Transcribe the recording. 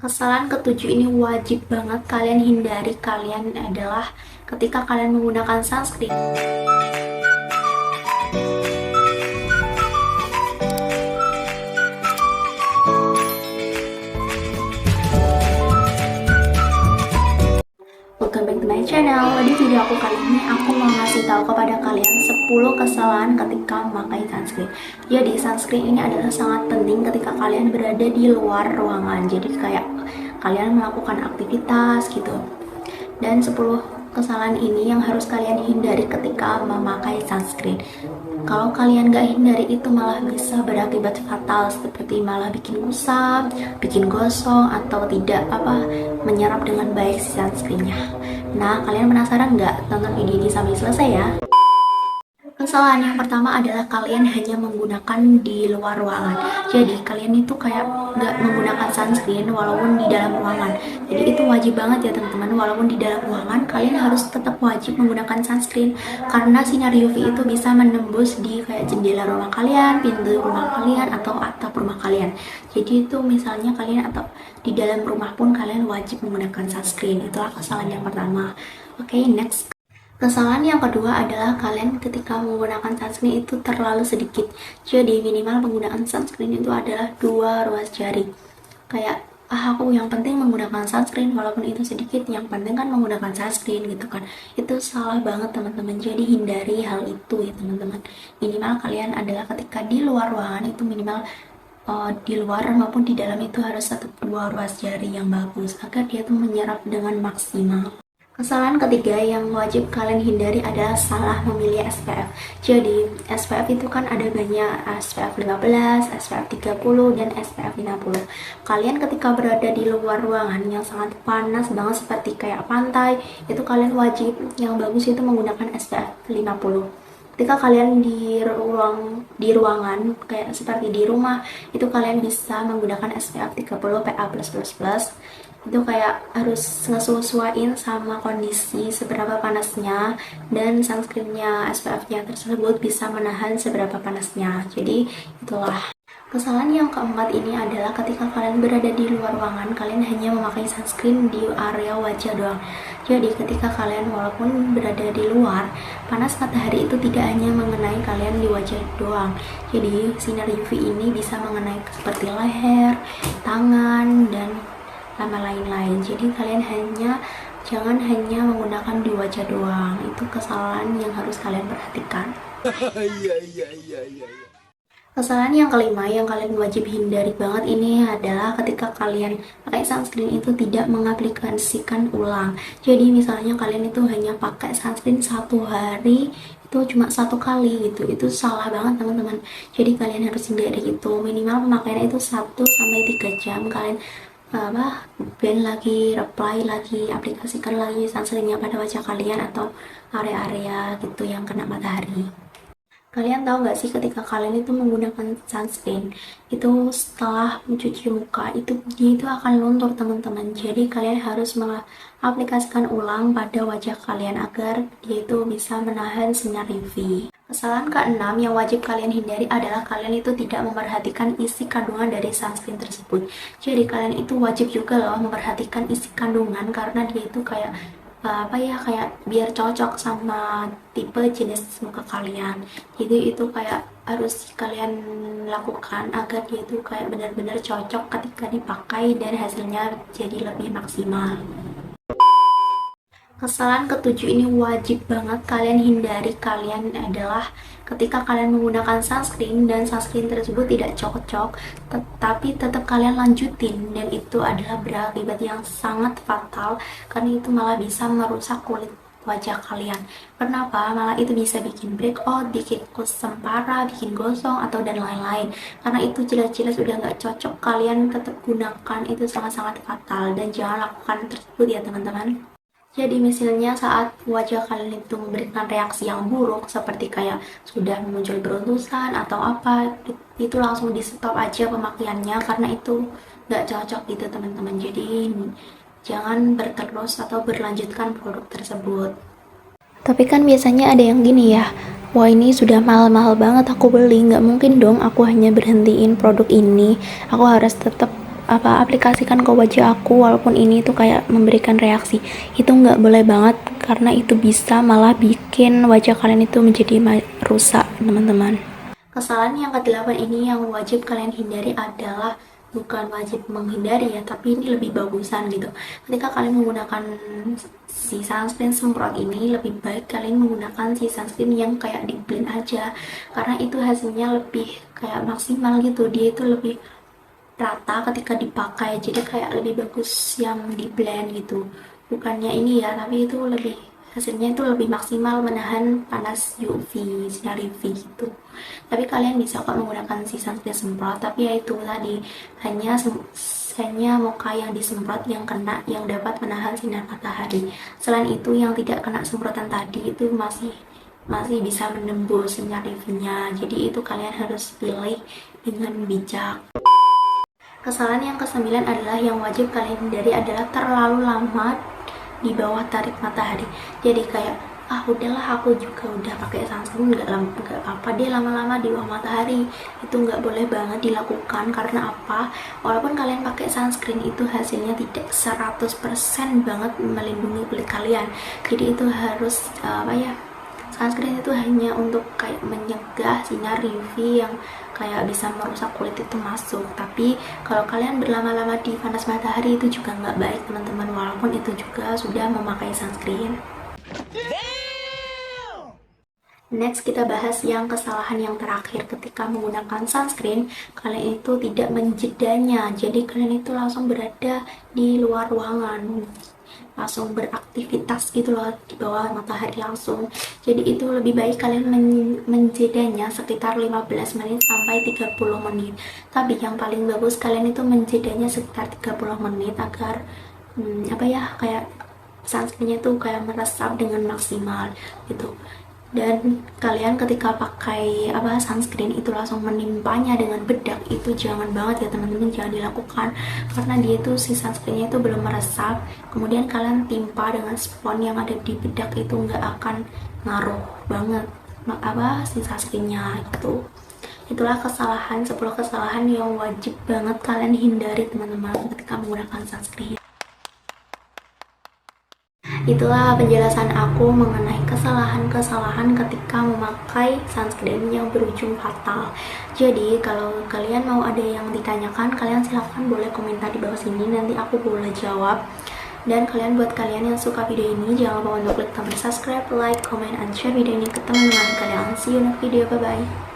Kesalahan ketujuh ini wajib banget kalian hindari kalian adalah ketika kalian menggunakan sunscreen. Welcome back to my channel. Di video aku kali ini aku mau ngasih tahu kepada kalian 10 kesalahan ketika memakai sunscreen. Jadi sunscreen ini adalah sangat penting ketika kalian berada di luar ruangan. Jadi kayak kalian melakukan aktivitas gitu. Dan 10 kesalahan ini yang harus kalian hindari ketika memakai sunscreen. Kalau kalian gak hindari itu malah bisa berakibat fatal, seperti malah bikin kusam, bikin gosong, atau tidak menyerap dengan baik si sunscreennya. Nah, kalian penasaran nggak? Tonton video ini sampai selesai ya. Kesalahan yang pertama adalah kalian hanya menggunakan di luar ruangan. Jadi kalian itu kayak nggak menggunakan sunscreen walaupun di dalam ruangan. Jadi itu wajib banget ya teman-teman. Walaupun di dalam ruangan kalian harus tetap wajib menggunakan sunscreen karena sinar UV itu bisa menembus di kayak jendela rumah kalian, pintu rumah kalian, atau atap rumah kalian. Jadi itu misalnya kalian atau di dalam rumah pun kalian wajib menggunakan sunscreen. Itulah kesalahan yang pertama. Oke, next. Kesalahan yang kedua adalah kalian ketika menggunakan sunscreen itu terlalu sedikit. Jadi minimal penggunaan sunscreen itu adalah 2 ruas jari. Kayak aku yang penting menggunakan sunscreen walaupun itu sedikit, yang penting kan menggunakan sunscreen gitu kan. Itu salah banget teman-teman. Jadi hindari hal itu ya teman-teman. Minimal kalian adalah ketika di luar ruangan itu minimal di luar maupun di dalam itu harus tetap 2 ruas jari yang bagus agar dia tuh menyerap dengan maksimal. Kesalahan ketiga yang wajib kalian hindari adalah salah memilih SPF. Jadi SPF itu kan ada banyak, SPF 15, SPF 30, dan SPF 50. Kalian ketika berada di luar ruangan yang sangat panas banget seperti kayak pantai, itu kalian wajib yang bagus itu menggunakan SPF 50. Ketika kalian di ruangan kayak seperti di rumah, itu kalian bisa menggunakan SPF 30 PA+++. Itu kayak harus ngesesuaiin sama kondisi seberapa panasnya, dan sunscreennya SPF-nya tersebut bisa menahan seberapa panasnya. Jadi itulah. Kesalahan yang keempat ini adalah ketika kalian berada di luar ruangan, kalian hanya memakai sunscreen di area wajah doang. Jadi ketika kalian walaupun berada di luar, panas matahari itu tidak hanya mengenai kalian di wajah doang. Jadi sinar UV ini bisa mengenai seperti leher, tangan, dan lain-lain. Jadi kalian jangan hanya menggunakan di wajah doang. Itu kesalahan yang harus kalian perhatikan. Kesalahan yang kelima yang kalian wajib hindari banget ini adalah ketika kalian pakai sunscreen itu tidak mengaplikasikan ulang. Jadi misalnya kalian itu hanya pakai sunscreen 1 hari itu cuma 1 kali gitu. Itu salah banget teman-teman. Jadi kalian harus hindari itu. Minimal pemakaiannya itu 1-3 jam. Kalian blend lagi, apply lagi, aplikasikan lagi sunscreennya pada wajah kalian atau area-area gitu yang kena matahari. Kalian tahu nggak sih ketika kalian itu menggunakan sunscreen itu setelah mencuci muka dia itu akan luntur teman-teman. Jadi kalian harus mengaplikasikan ulang pada wajah kalian agar dia itu bisa menahan sinar UV. Kesalahan keenam yang wajib kalian hindari adalah kalian itu tidak memperhatikan isi kandungan dari sunscreen tersebut. Jadi kalian itu wajib juga loh memperhatikan isi kandungan karena dia itu kayak kayak biar cocok sama tipe jenis muka kalian. Jadi itu kayak harus kalian lakukan agar dia itu kayak benar-benar cocok ketika dipakai dan hasilnya jadi lebih maksimal. Kesalahan ketujuh ini wajib banget kalian hindari kalian adalah ketika kalian menggunakan sunscreen dan sunscreen tersebut tidak cocok, tetapi tetap kalian lanjutin, dan itu adalah berakibat yang sangat fatal karena itu malah bisa merusak kulit wajah kalian. Kenapa? Malah itu bisa bikin breakout, bikin kusam parah, bikin gosong, atau dan lain-lain. Karena itu jelas-jelas udah nggak cocok, kalian tetap gunakan, itu sangat-sangat fatal dan jangan lakukan tersebut ya teman-teman. Jadi misalnya saat wajah kalian itu memberikan reaksi yang buruk seperti kayak sudah muncul beruntusan atau apa, itu langsung di stop aja pemakaiannya karena itu nggak cocok gitu teman-teman. Jadi jangan berterus atau berlanjutkan produk tersebut. Tapi kan biasanya ada yang gini ya, wah ini sudah mahal-mahal banget aku beli, nggak mungkin dong aku hanya berhentiin produk ini, aku harus tetap aplikasikan ke wajah aku walaupun ini tuh kayak memberikan reaksi. Itu nggak boleh banget karena itu bisa malah bikin wajah kalian itu menjadi rusak, teman-teman. Kesalahan yang ke-8 ini yang wajib kalian hindari adalah, bukan wajib menghindari ya, tapi ini lebih bagusan gitu. Ketika kalian menggunakan si sunscreen semprot ini, lebih baik kalian menggunakan si sunscreen yang kayak di blend aja, karena itu hasilnya lebih kayak maksimal gitu. Dia itu lebih rata ketika dipakai, jadi kayak lebih bagus yang di blend gitu. Bukannya ini ya, tapi itu lebih hasilnya itu lebih maksimal menahan panas UV, sinar UV gitu. Tapi kalian bisa kok menggunakan si sunscreen semprot, tapi ya itu tadi, hanya muka yang disemprot yang kena, yang dapat menahan sinar matahari. Selain itu yang tidak kena semprotan tadi itu masih bisa menembus sinar UV-nya. Jadi itu kalian harus pilih dengan bijak. Kesalahan yang ke-9 adalah yang wajib kalian hindari adalah terlalu lama di bawah tarik matahari. Jadi kayak, udahlah aku juga udah pakai sunscreen, nggak apa deh lama-lama di bawah matahari. Itu nggak boleh banget dilakukan. Karena apa? Walaupun kalian pakai sunscreen, itu hasilnya tidak 100% banget melindungi kulit kalian. Jadi itu harus sunscreen itu hanya untuk kayak mencegah sinar UV yang kayak bisa merusak kulit itu masuk. Tapi kalau kalian berlama-lama di panas matahari itu juga nggak baik, teman-teman, walaupun itu juga sudah memakai sunscreen. Next, kita bahas yang kesalahan yang terakhir ketika menggunakan sunscreen. Kalian itu tidak menjedanya, jadi kalian itu langsung berada di luar ruangan, langsung beraktivitas gitu loh di bawah matahari langsung. Jadi itu lebih baik kalian menjedanya sekitar 15 menit sampai 30 menit. Tapi yang paling bagus kalian itu menjedanya sekitar 30 menit agar kayak sunscreennya tuh kayak meresap dengan maksimal gitu. Dan kalian ketika pakai sunscreen itu langsung menimpanya dengan bedak, itu jangan banget ya teman-teman, jangan dilakukan, karena dia itu si sunscreennya itu belum meresap, kemudian kalian timpa dengan spons yang ada di bedak, itu nggak akan ngaruh banget si sunscreennya gitu. Itulah 10 kesalahan yang wajib banget kalian hindari, teman-teman, ketika menggunakan sunscreen. Itulah penjelasan aku mengenai kesalahan-kesalahan ketika memakai sunscreen yang berujung fatal. Jadi kalau kalian mau ada yang ditanyakan, kalian silahkan boleh komentar di bawah sini, nanti aku boleh jawab. Dan buat kalian yang suka video ini, jangan lupa untuk klik tombol subscribe, like, comment, and share video ini ke teman-teman kalian. See you next video, bye bye.